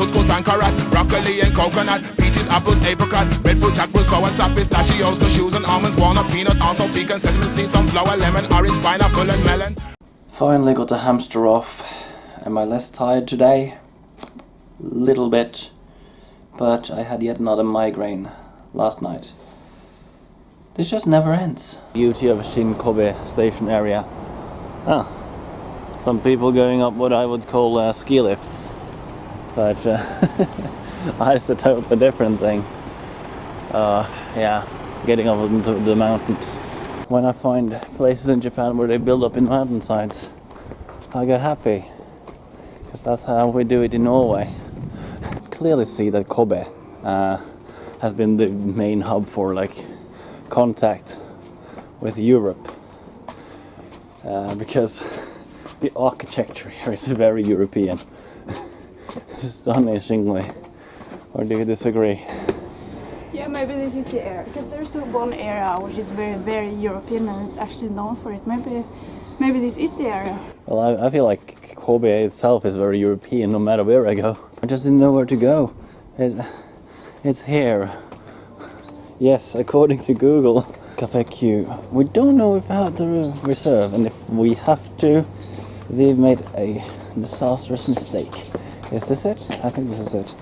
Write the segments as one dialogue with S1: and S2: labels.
S1: couscous and carrot, broccoli and coconut, peaches, apples, apricot, breadfruit, jackfruit, sour sap, pistachios, cashews and almonds, walnut, peanut, also pecan, sesame seeds, sunflower, lemon, orange, pineapple and melon.
S2: Finally got the hamster off. Am I less tired today? Little bit, but I had yet another migraine last night. This just never ends. Beauty of Shin-Kobe station area. Some people going up what I would call ski lifts, but it's a totally different thing. Yeah, getting up into the mountains. When I find places in Japan where they build up in mountainsides, I get happy, because that's how we do it in Norway. Clearly see that Kobe has been the main hub for like contact with Europe, because the architecture here is very European. Astonishingly. Or do you disagree?
S3: Yeah, maybe this is the area, because there's one area which is very, very European and it's actually known for it. Maybe this is the area.
S2: Well, I feel like Kobe itself is very European no matter where I go. I just didn't know where to go. It's here. Yes, according to Google. CAFE Kiu. We don't know if we have to reserve, and if we have to, we've made a disastrous mistake. Is this it? I think this is it.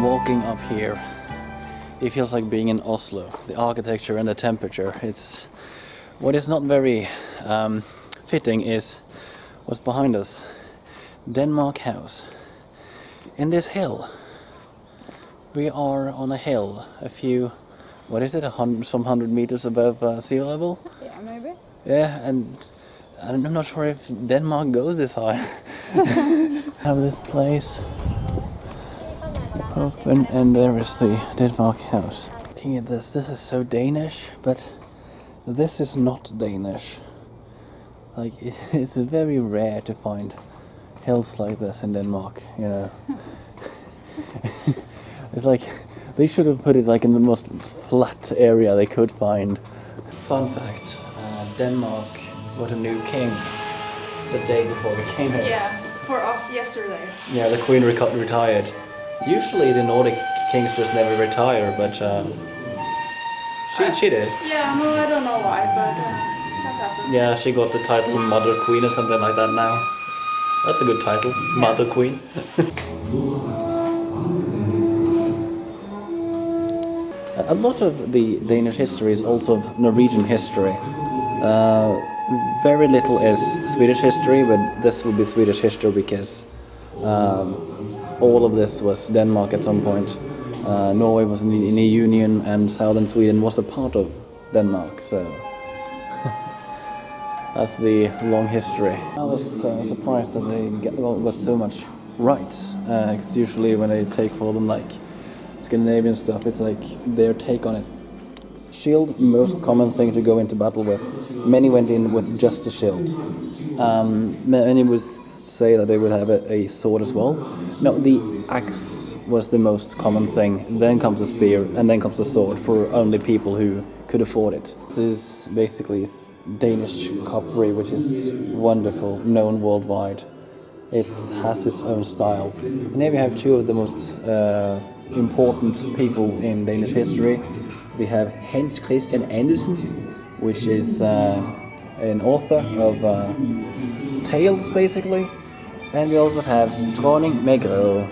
S2: Walking up here, it feels like being in Oslo. The architecture and the temperature. It's what is not very fitting is what's behind us. Denmark House. In this hill, we are on a hill, a few, what is it, some 100 meters above sea level?
S3: Yeah, maybe.
S2: Yeah, and I'm not sure if Denmark goes this high. Have this place. Open, and there is the Denmark House. Looking at this is so Danish, but this is not Danish. Like, it's very rare to find hills like this in Denmark, you know. It's like, they should have put it like in the most flat area they could find. Fun fact, Denmark got a new king the day before we came here.
S3: Yeah, for us yesterday.
S2: Yeah, the queen retired. Usually the Nordic kings just never retire, but she did.
S3: Yeah, no, I don't know why, but that happened.
S2: Yeah, she got the title Mother Queen or something like that now. That's a good title, Mother Queen. A lot of the Danish history is also Norwegian history. Very little is Swedish history, but this will be Swedish history because all of this was Denmark at some point. Norway was in the Union, and southern Sweden was a part of Denmark, so that's the long history. I was surprised that they got so much right, because usually when they take for them like Scandinavian stuff, it's like their take on it. Shield, most common thing to go into battle with. Many went in with just a shield. Many would say that they would have a sword as well. No, the axe was the most common thing. Then comes a spear, and then comes a sword for only people who could afford it. This is basically Danish cutlery, which is wonderful, known worldwide. It has its own style. And here we have two of the most important people in Danish history. We have Hans Christian Andersen, which is an author of tales, basically. And we also have Dronning Margrethe,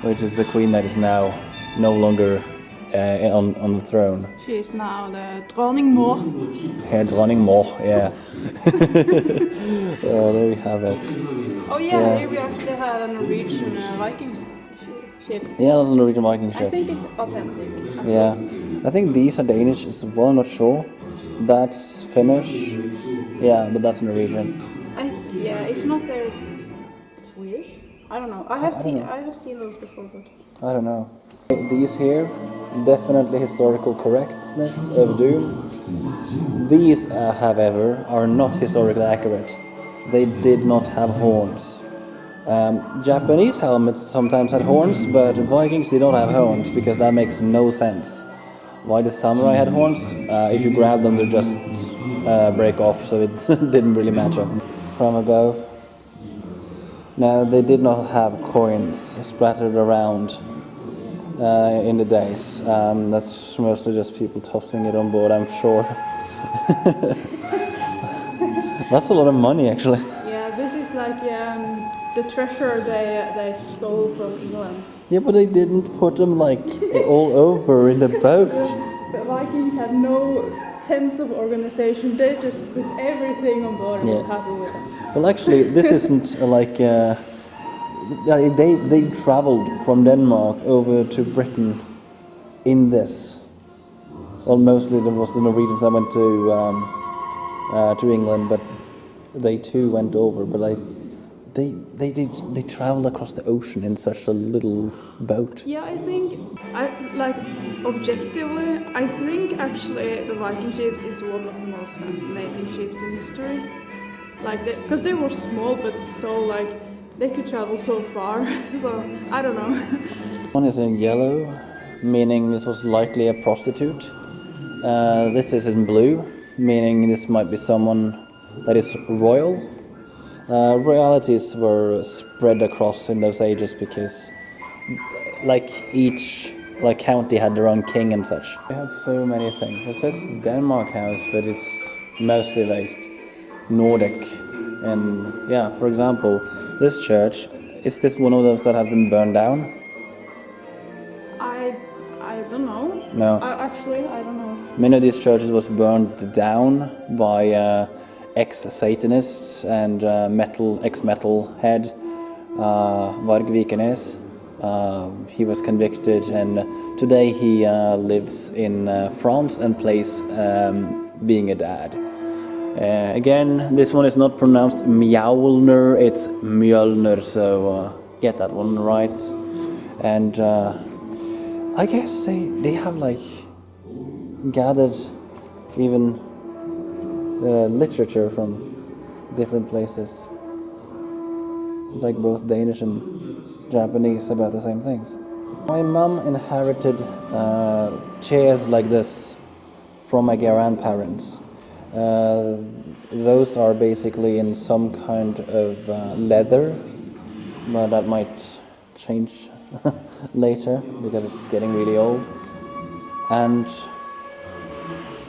S2: which is the queen that is now no longer on the throne.
S3: She is now the Dronningmor.
S2: Yeah, Dronningmor, yeah. There we have it.
S3: Oh yeah, here we actually have a Norwegian Viking ship.
S2: Yeah, that's a Norwegian Viking ship.
S3: I think it's authentic. Actually.
S2: Yeah, I think these are Danish as well, I'm not sure. That's Finnish. Yeah, but that's Norwegian.
S3: Yeah, if not, they're Swedish. I don't know. I have seen those before, but
S2: I don't know. These here, definitely historical correctness of doom. These, however, are not historically accurate. They did not have horns. Japanese helmets sometimes had horns, but Vikings did not have horns because that makes no sense. Why the samurai had horns? If you grab them, they just break off, so it didn't really matter. From above. Now, they did not have coins splattered around in the days. That's mostly just people tossing it on board, I'm sure. That's a lot of money, actually.
S3: yeah, this is like the treasure they stole from England.
S2: Yeah, but they didn't put them like all over in the boat.
S3: The Vikings had no sense of organization. They just put everything on board and was happy with it.
S2: Well, actually, this isn't like they traveled from Denmark over to Britain in this. Well, mostly there was the Norwegians that went to England, but they too went over. But like they traveled across the ocean in such a little boat.
S3: Yeah, I think, objectively, I think actually the Viking ships is one of the most fascinating ships in history. Like, because they were small, but so like they could travel so far. So I don't know.
S2: One is in yellow, meaning this was likely a prostitute. This is in blue, meaning this might be someone that is royal. Royalties were spread across in those ages because each county had their own king and such. They have so many things. It says Denmark House, but it's mostly like Nordic. And yeah, for example, this church, is this one of those that have been burned down?
S3: I don't know.
S2: No.
S3: I don't know.
S2: Many of these churches was burned down by ex-Satanists and ex-metal head Varg Vikernes. He was convicted, and today he lives in France and plays being a dad. Again, this one is not pronounced Mjolnir, it's Mjolnir, so get that one right. And I guess they have gathered even literature from different places, like both Danish and Japanese about the same things. My mum inherited chairs like this from my grandparents. Those are basically in some kind of leather, but that might change later because it's getting really old. And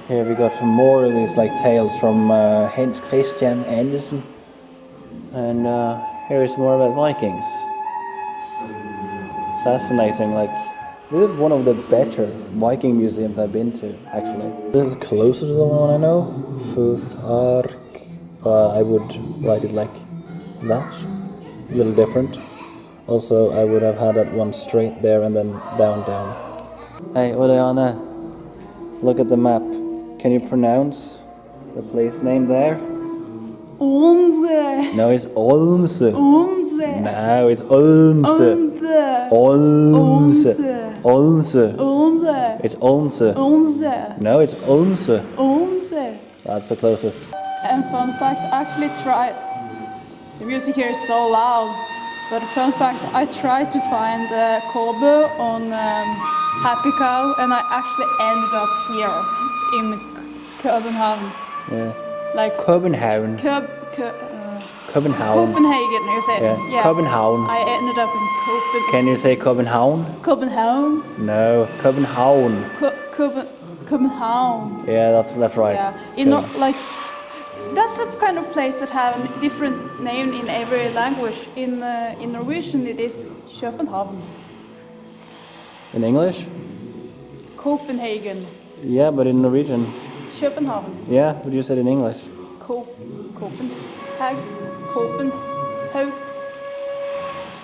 S2: here we got some more of these tales from Hans Christian Andersen. And here is more about Vikings. Fascinating, this is one of the better Viking museums I've been to, actually. This is closer to the one I know, Futh-ark. I would write it like that, a little different. Also, I would have had that one straight there and then down. Hey, Oleana, look at the map. Can you pronounce the place name there?
S3: Onse.
S2: No, it's Onse.
S3: Onse.
S2: No, it's Onse. Onse. Onse.
S3: Onse.
S2: It's Onse.
S3: Onse.
S2: No, it's Onse.
S3: Onse.
S2: That's the closest.
S3: And fun fact, I actually tried. The music here is so loud. But fun fact, I tried to find Kobe on Happy Cow, and I actually ended up here in Copenhagen.
S2: Yeah.
S3: Copenhagen. Copenhagen, you say it.
S2: Yeah. Copenhagen.
S3: I ended up in Copenhagen.
S2: Can you say Copenhagen?
S3: Copenhagen.
S2: No, Copenhagen.
S3: Copenhagen.
S2: Yeah, that's right.
S3: Yeah, that's a kind of place that have a different name in every language. In Norwegian, it is København.
S2: In English?
S3: Copenhagen.
S2: Yeah, but in Norwegian.
S3: København.
S2: Yeah, but you said in English.
S3: Copenhagen.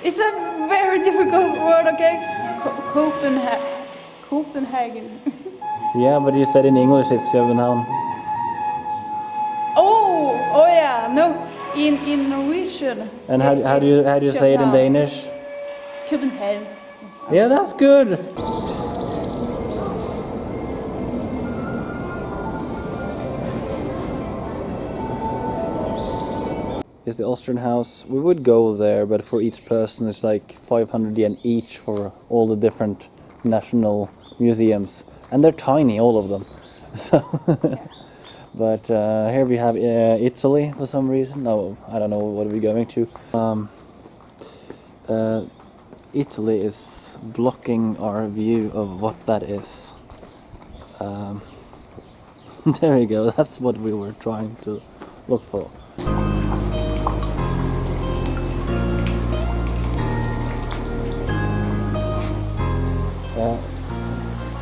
S3: It's a very difficult word, okay? Copenhagen.
S2: Yeah, but you said in English it's København.
S3: Oh yeah, no. In Norwegian.
S2: And how do you say it in Danish?
S3: Copenhagen.
S2: Yeah, that's good. Is the Austrian house. We would go there, but for each person it's like 500 yen each for all the different national museums, and they're tiny, all of them. So, but here we have Italy for some reason. No, I don't know what we're going to. Italy is blocking our view of what that is. There we go. That's what we were trying to look for.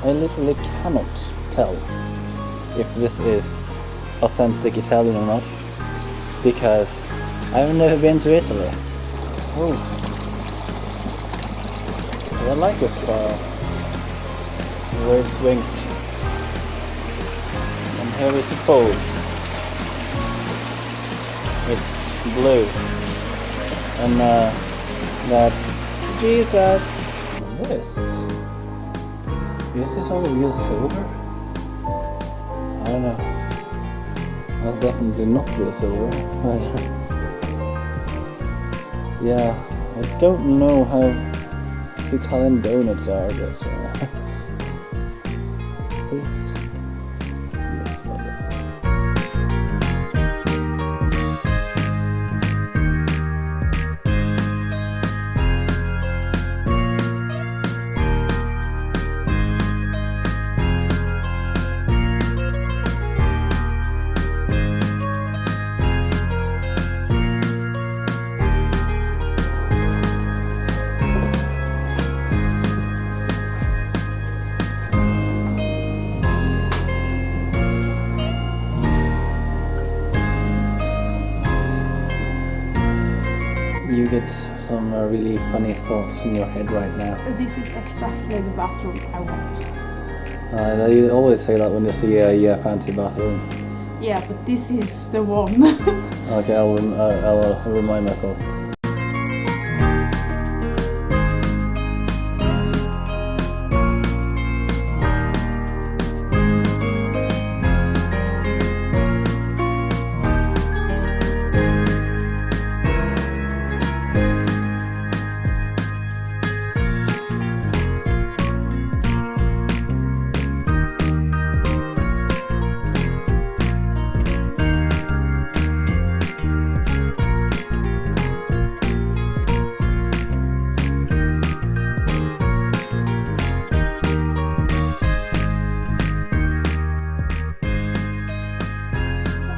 S2: I literally cannot tell if this is authentic Italian or not, because I've never been to Italy. Oh, I like this style, where it swings. And here is a pole. It's blue, and that's Jesus. Is this all real silver? I don't know. That's definitely not real silver. Yeah, I don't know how Italian donuts are, but this looks wonderful. You get some really funny thoughts in your head right now.
S3: This is exactly the bathroom I want.
S2: You always say that when you see a fancy bathroom.
S3: Yeah, but this is the one.
S2: Okay, I'll remind myself.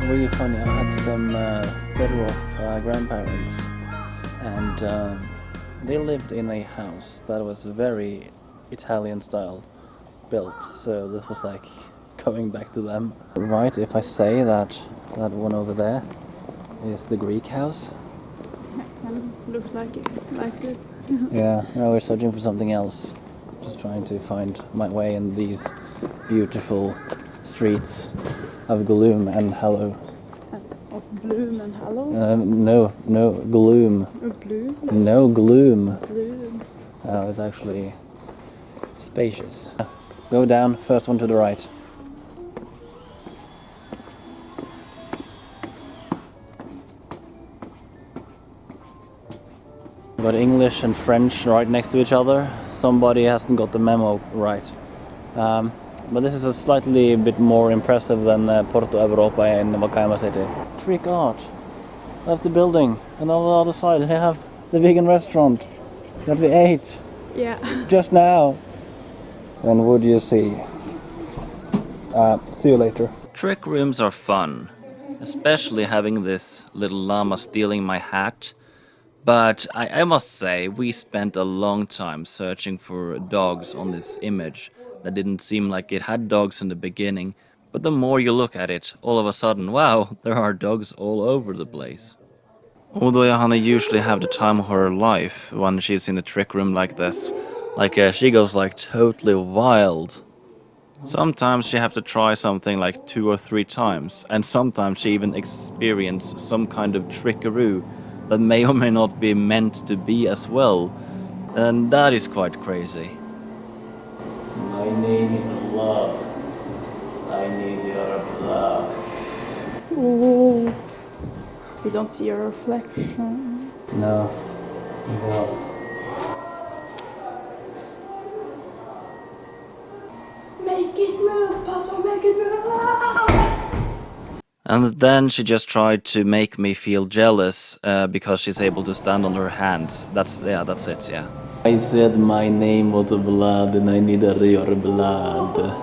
S2: Really funny. I had some better off grandparents, and they lived in a house that was very Italian style built, so this was like going back to them. Right, if I say that one over there is the Greek house?
S3: Looks like it, likes it.
S2: Yeah, now we're searching for something else. Just trying to find my way in these beautiful streets of gloom and hello.
S3: Of bloom and hello?
S2: No, gloom.
S3: Blue?
S2: No, gloom.
S3: Bloom.
S2: It's actually spacious. Go down, first one to the right. Got English and French right next to each other. Somebody hasn't got the memo right. But this is a slightly bit more impressive than Porto Europa in Wakayama City. Trick art. That's the building. And on the other side they have the vegan restaurant that we ate.
S3: Yeah.
S2: Just now. And would you see? See you later. Trick rooms are fun. Especially having this little llama stealing my hat. But I must say, we spent a long time searching for dogs on this image. That didn't seem like it had dogs in the beginning, but the more you look at it, all of a sudden, wow, there are dogs all over the place. Although Johanna usually have the time of her life when she's in a trick room like this. Like, she goes like totally wild. Sometimes she have to try something like 2 or 3 times, and sometimes she even experience some kind of trickaroo that may or may not be meant to be as well, and that is quite crazy. My name is Love. I need your blood.
S3: Ooh. You don't see your reflection.
S2: No, you don't.
S3: Make it move, Pastor, make it move!
S2: And then she just tried to make me feel jealous because she's able to stand on her hands. That's it, yeah. I said my name was Blood and I need your blood. Oh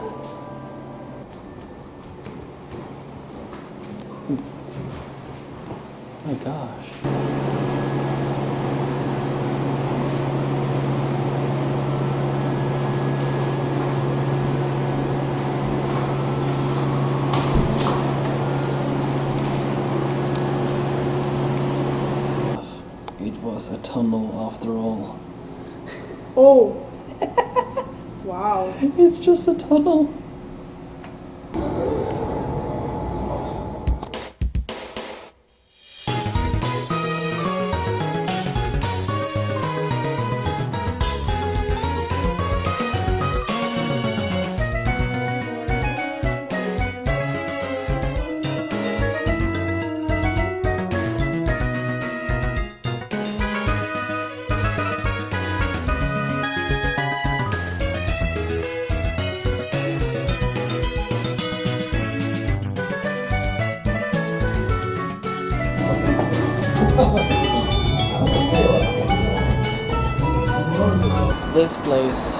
S2: my gosh. It was a tunnel after all.
S3: Oh! Wow.
S2: It's just a tunnel. This place,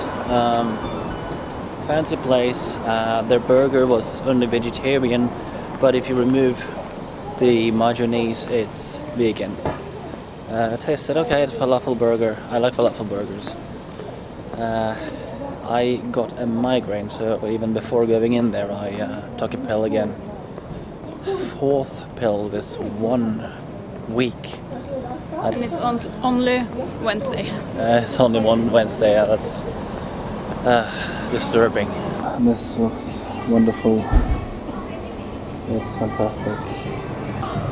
S2: fancy place, their burger was only vegetarian, but if you remove the mayonnaise, it's vegan. Tasted okay, it's falafel burger. I like falafel burgers. I got a migraine, so even before going in there, I took a pill again. 4th pill this 1 week.
S3: And it's only Wednesday.
S2: It's only one Wednesday, yeah, that's disturbing. This looks wonderful. It's fantastic.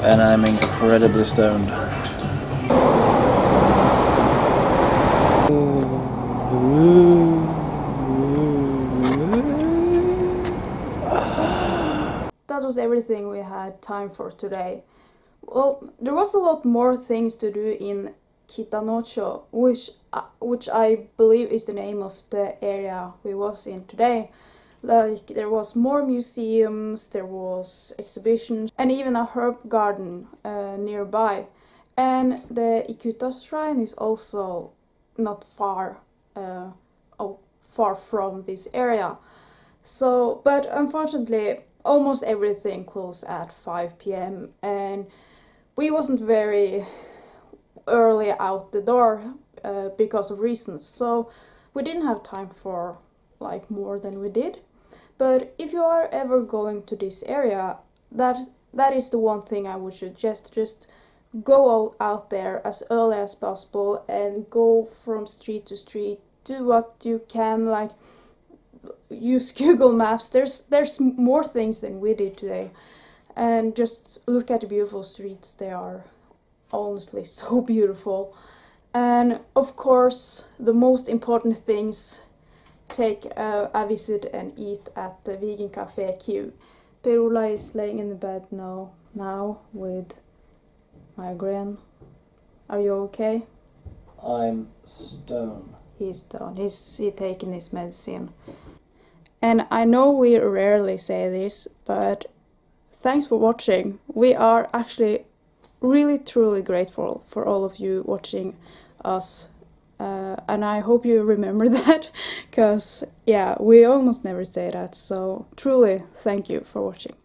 S2: And I'm incredibly stoned.
S3: That was everything we had time for today. Well, there was a lot more things to do in Kitanocho, which I believe is the name of the area we was in today. Like, there was more museums, there was exhibitions, and even a herb garden nearby. And the Ikuta shrine is also not far from this area. So, but unfortunately, almost everything closed at 5 p.m. and we wasn't very early out the door because of reasons. So we didn't have time for like more than we did. But if you are ever going to this area, that is the one thing I would suggest. Just go out there as early as possible and go from street to street. Do what you can, like use Google Maps. There's more things than we did today. And just look at the beautiful streets. They are honestly so beautiful. And of course, the most important things, take a visit and eat at the vegan-cafe-cafe. Perula is laying in the bed now with migraine. Are you okay?
S2: I'm stoned.
S3: He's done. He's taking his medicine. And I know we rarely say this, but thanks for watching. We are actually really truly grateful for all of you watching us. And I hope you remember that, because yeah, we almost never say that. So truly, thank you for watching.